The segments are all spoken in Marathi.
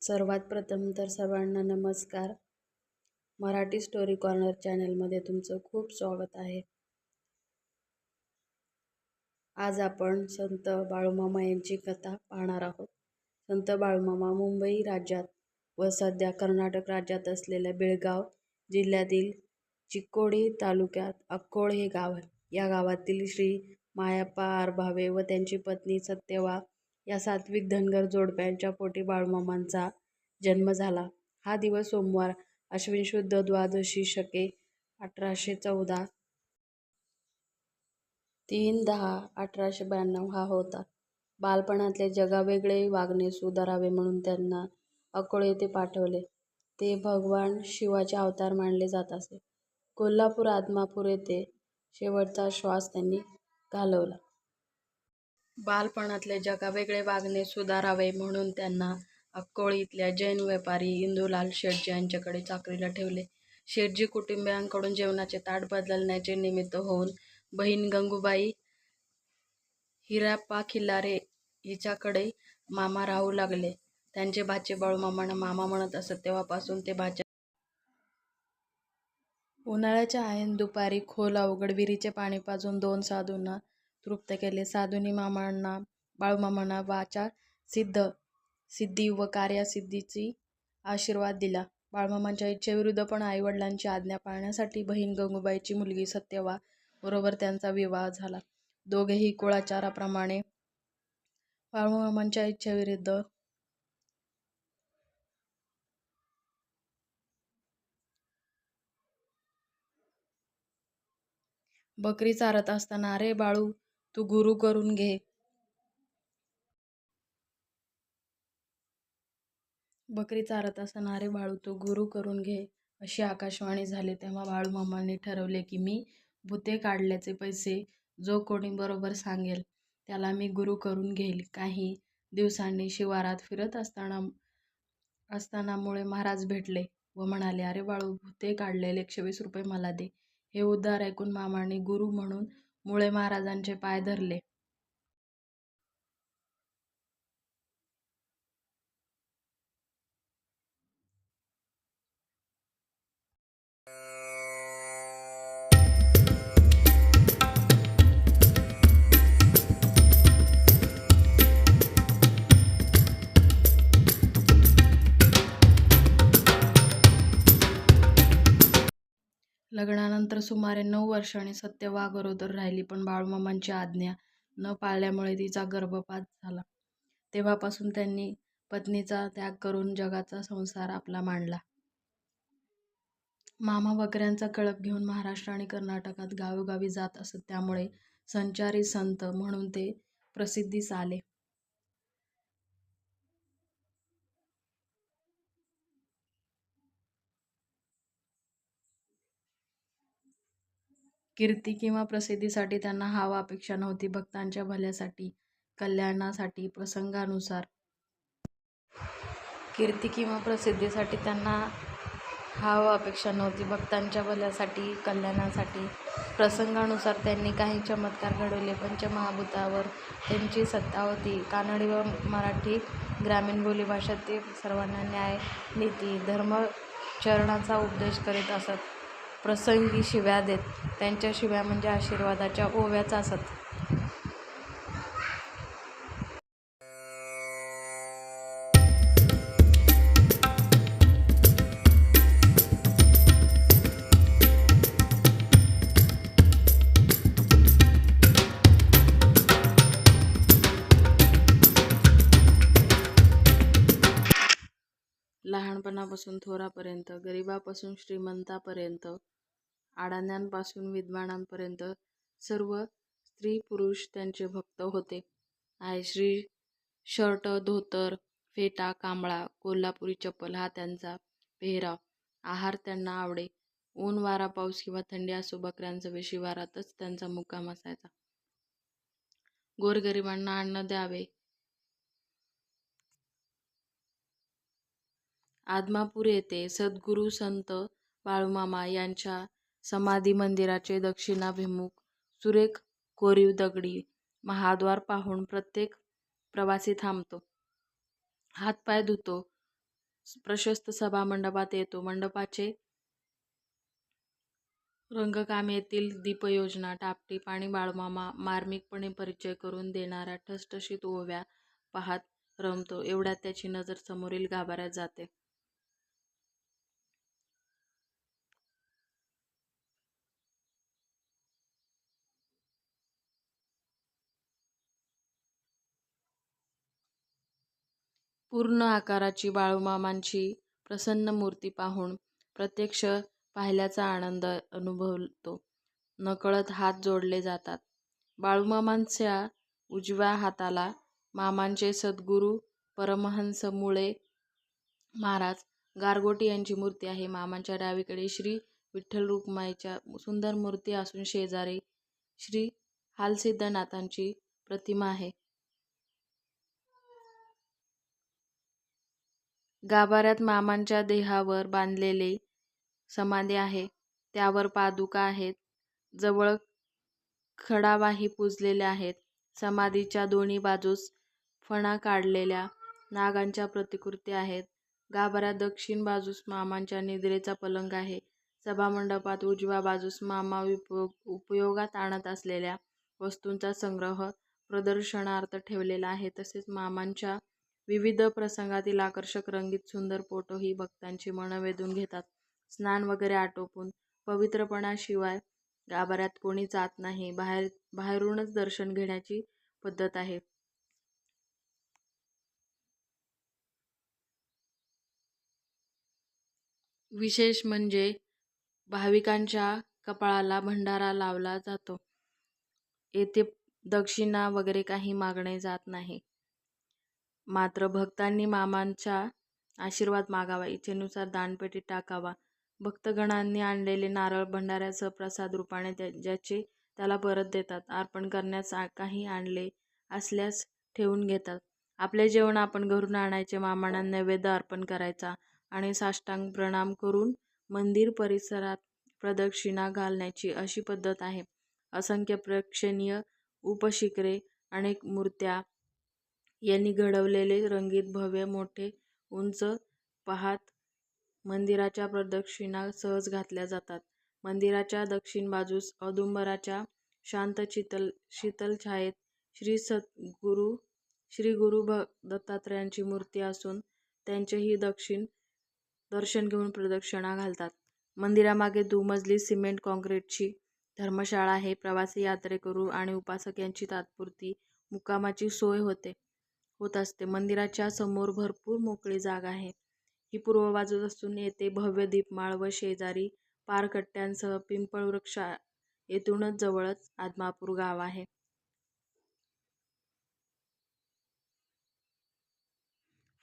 सर्वात प्रथम तर सर्वांना नमस्कार. मराठी स्टोरी कॉर्नर चॅनलमध्ये तुमचं खूप स्वागत आहे. आज आपण संत बाळूमामा यांची कथा पाहणार आहोत. संत बाळूमामा मुंबई राज्यात व सध्या कर्नाटक राज्यात असलेल्या बेळगाव जिल्ह्यातील चिक्कोडी तालुक्यात अक्कोळ हे गाव आहे. या गावातील श्री मायाप्पा आरभावे व त्यांची पत्नी सत्यवा या सात्विक धनगर जोडप्यांच्या पोटी बाळूमामांचा जन्म झाला. हा दिवस सोमवार अश्विन शुद्ध द्वादशी शके 1814 3/10/1892 हा होता. बालपणातले जगावेगळे वागणे सुधारावे म्हणून त्यांना अक्कोळ येथे पाठवले. ते भगवान शिवाचे अवतार मानले जात असे. कोल्हापूर आदमापूर येथे शेवटचा श्वास त्यांनी घालवला. बालपणातले जगावेगळे वागणे सुधारावे म्हणून त्यांना अक्कोळ इथल्या जैन व्यापारी इंदुलाल शेटजी यांच्याकडे चाकरीला ठेवले. शेटजी कुटुंबियांकडून जेवणाचे ताट बदलण्याचे निमित्त होऊन बहीण गंगूबाई हिराप्पा खिल्लारे हिच्याकडे मामा राहू लागले. त्यांचे भाचे बाळूमामांना मामा म्हणत असत. तेव्हापासून ते भाच्या उन्हाळ्याच्या ऐन दुपारी खोल अवघड विहिरीचे पाणी पाजून 2 साधूंना तृप्त केले. साधूंनी बाळूमामांना वाचा सिद्धी व कार्यसिद्धीची आशीर्वाद दिला. बाळूमामांच्या इच्छेविरुद्ध पण आईवडिलांची आज्ञा पाळण्यासाठी बहीण गंगूबाईची मुलगी सत्यवा बरोबर त्यांचा विवाह झाला. दोघेही कुळाचाराप्रमाणे बाळूमामांच्या इच्छेविरुद्ध बकरी चारत असताना "अरे बाळू, तू गुरु करून घे. बकरी चारत असताना "अरे बाळू, तू गुरु करून घे" अशी आकाशवाणी झाली. तेव्हा बाळूमामांनी ठरवले की मी भुते काढल्याचे पैसे जो कोणी बरोबर सांगेल त्याला मी गुरु करून घेईल. काही दिवसांनी शिवारात फिरत असताना मुळे महाराज भेटले व म्हणाले, "अरे बाळू, भुते काढलेले 120 रुपये मला दे." हे उद्गार ऐकून मामांनी गुरु म्हणून मुळे महाराजांचे पाय धरले. लग्नानंतर सुमारे 9 वर्षांनी सत्यवा गरोदर राहिली, पण बाळूमामांची आज्ञा न पाळल्यामुळे तिचा गर्भपात झाला. तेव्हापासून त्यांनी पत्नीचा त्याग करून जगाचा संसार आपला मांडला. मामा बकऱ्यांचा कळप घेऊन महाराष्ट्र आणि कर्नाटकात गावोगावी जात असत. त्यामुळे संचारी संत म्हणून ते प्रसिद्धीस आले. कीर्ती किंवा प्रसिद्धीसाठी त्यांना हाव अपेक्षा नव्हती. भक्तांच्या भल्यासाठी, कल्याणासाठी प्रसंगानुसार कीर्ती किंवा प्रसिद्धीसाठी त्यांना हाव अपेक्षा नव्हती. भक्तांच्या भल्यासाठी, कल्याणासाठी प्रसंगानुसार त्यांनी काही चमत्कार घडवले. पंचमहाभूतावर त्यांची सत्ता होती. कानडी व मराठी ग्रामीण बोलीभाषेत ते सर्वांना न्याय, नीती, धर्मचरणाचा उपदेश करीत असत. प्रसंगी शिव्या देत. त्यांच्या शिव्या म्हणजे आशीर्वादाच्या ओव्याच असत. लहानपणापासून थोरापर्यंत, गरिबापासून श्रीमंतापर्यंत, अडाण्यांपासून विद्वानांपर्यंत सर्व स्त्री-पुरुष त्यांचे भक्त होते. श्री शर्ट, धोतर, फेटा, कांबळा, कोल्हापुरी चप्पल हा त्यांचा पेहराव. आहार त्यांना आवडे. ऊन, वारा, पाऊस किंवा थंडी असो, बकऱ्यांसह शिवारातच त्यांचा मुक्काम असायचा. गोरगरिबांना अन्न द्यावे. आदमापूर येथे सद्गुरू संत बाळूमामा यांच्या समाधी मंदिराचे दक्षिणाभिमुख सुरेख कोरीव दगडी महाद्वार पाहून प्रत्येक प्रवासी थांबतो, हातपाय धुतो प्रशस्त सभा मंडपात येतो. मंडपाचे रंगकाम येथील दीपयोजना, टापटीप आणि बाळूमामा मार्मिकपणे परिचय करून देणाऱ्या ठसठशीत ओव्या पाहत रमतो. एवढ्यात त्याची नजर समोरील गाभाऱ्यात जाते. पूर्ण आकाराची बाळूमामांची प्रसन्न मूर्ती पाहून प्रत्यक्ष पाहिल्याचा आनंद अनुभवतो. नकळत हात जोडले जातात. बाळूमामांच्या उजव्या हाताला मामांचे सद्गुरू परमहंस मुळे महाराज गारगोटी यांची मूर्ती आहे. मामांच्या डावीकडे श्री विठ्ठल रुक्माईच्या सुंदर मूर्ती असून शेजारी श्री हालसिद्धनाथांची प्रतिमा आहे. गाभाऱ्यात मामांच्या देहावर बांधलेले समाधी आहे. त्यावर पादुका आहेत. जवळ खडावाही पूजलेल्या आहेत. समाधीच्या दोन्ही बाजूस फणा काढलेल्या नागांच्या प्रतिकृती आहेत. गाभाऱ्यात दक्षिण बाजूस मामांच्या निद्रेचा पलंग आहे. सभामंडपात उजव्या बाजूस मामा उपयोगात आणत असलेल्या वस्तूंचा संग्रह प्रदर्शनार्थ ठेवलेला आहे. तसेच मामांच्या विविध प्रसंगातील आकर्षक रंगीत सुंदर फोटोही भक्तांची मन वेधून घेतात. स्नान वगैरे आटोपून पवित्रपणाशिवाय गाभाऱ्यात कोणी जात नाही. बाहेरूनच दर्शन घेण्याची पद्धत आहे. विशेष म्हणजे भाविकांच्या कपाळाला भंडारा लावला जातो. येथे दक्षिणा वगैरे काही मागणे जात नाही. मात्र भक्तांनी मामांचा आशीर्वाद मागावा. इच्छेनुसार दानपेटीत टाकावा. भक्तगणांनी आणलेले नारळ भंडाऱ्यासह प्रसाद रूपाने ज्याचे त्याला परत देतात. अर्पण करण्यास काही आणले असल्यास ठेवून घेतात. आपले जेवण आपण घरून आणायचे, मामांना नैवेद्य अर्पण करायचा आणि साष्टांग प्रणाम करून मंदिर परिसरात प्रदक्षिणा घालण्याची अशी पद्धत आहे. असंख्य प्रेक्षणीय उपशिखरे, अनेक मूर्त्या यांनी घडवलेले रंगीत भव्य मोठे उंच पाहत मंदिराच्या प्रदक्षिणा सहज घातल्या जातात. मंदिराच्या दक्षिण बाजूस औदुंबराच्या शांत शीतल छायेत श्री गुरु दत्तात्रयांची मूर्ती असून त्यांचेही दर्शन घेऊन प्रदक्षिणा घालतात. मंदिरामागे दुमजली सिमेंट कॉन्क्रीटची धर्मशाळा आहे. प्रवासी यात्रेकरू आणि उपासक यांची तात्पुरती मुक्कामाची सोय होत असते. मंदिराच्या समोर भरपूर मोकळी जागा आहे. ही पूर्व बाजूस असून येथे भव्य दीपमाळ व शेजारी पारकट्ट्यांसह पिंपळवृक्ष. येथूनच जवळच आदमापूर गाव आहे.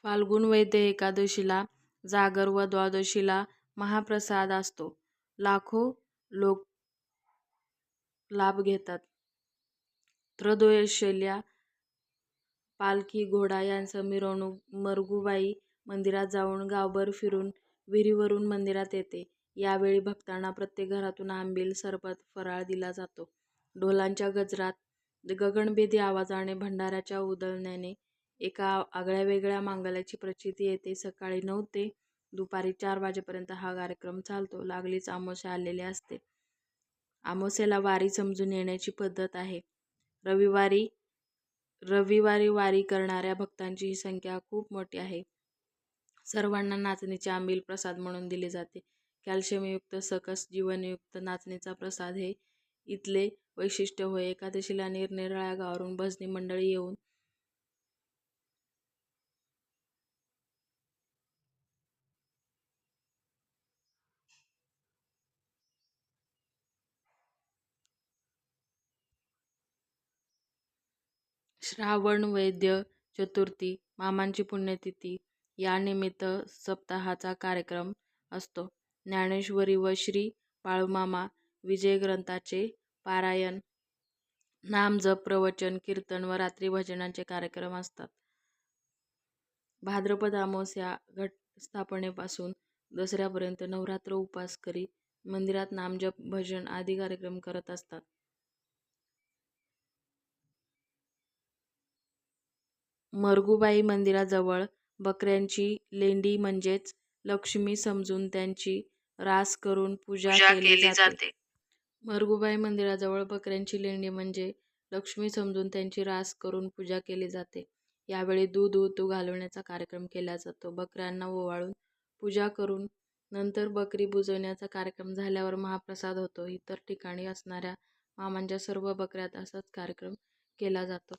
फाल्गुन वैद्य एकादशीला जागर व द्वादशीला महाप्रसाद असतो. लाखो लोक लाभ घेतात. त्रयोदशीला पालखी, घोडा यांसह मिरवणूक मरगुबाई मंदिरात जाऊन गावभर फिरून विहिरीवरून मंदिरात येते. यावेळी भक्तांना प्रत्येक घरातून आंबील, सरबत, फराळ दिला जातो. ढोलांच्या गजरात, गगनभेदी आवाजाने, भंडाऱ्याच्या उधळण्याने एका आगळ्यावेगळ्या मांगल्याची प्रचिती येते. सकाळी 9 ते दुपारी 4 वाजेपर्यंत हा कार्यक्रम चालतो. लागलीच अमावास्या आलेली असते. अमावास्येला वारी समजून येण्याची पद्धत आहे. रविवारी वारी करणाऱ्या भक्तांची ही संख्या खूप मोठी आहे. सर्वांना नाचणीचे आंबील प्रसाद म्हणून दिले जाते. कॅल्शियमयुक्त, सकस, जीवनयुक्त नाचणीचा प्रसाद हे इथले वैशिष्ट्य होय. एकादशीला निरनिराळ्या गावावरून भजनी मंडळी येऊन श्रावण वैद्य चतुर्थी, मामांची पुण्यतिथी यानिमित्त सप्ताहाचा कार्यक्रम असतो. ज्ञानेश्वरी व श्री बाळूमामा विजय ग्रंथाचे पारायण, नामजप, प्रवचन, कीर्तन व रात्री भजनांचे कार्यक्रम असतात. भाद्रपद अमावास्या घटस्थापनेपासून दसऱ्यापर्यंत नवरात्र उपासकरी मंदिरात नामजप, भजन आदी कार्यक्रम करत असतात. मरगुबाई मंदिराजवळ बकऱ्यांची लेंडी म्हणजेच लक्ष्मी समजून त्यांची रास करून पूजा पूजा केली केली जाते. जाते. मरगुबाई मंदिराजवळ बकऱ्यांची लेंडी म्हणजे लक्ष्मी समजून त्यांची रास करून पूजा केली जाते. यावेळी दूध ओतू घालवण्याचा कार्यक्रम केला जातो. बकऱ्यांना ओवाळून पूजा करून नंतर बकरी बुजवण्याचा कार्यक्रम झाल्यावर महाप्रसाद होतो. इतर ठिकाणी असणाऱ्या मामांच्या सर्व बकऱ्यात असाच कार्यक्रम केला जातो.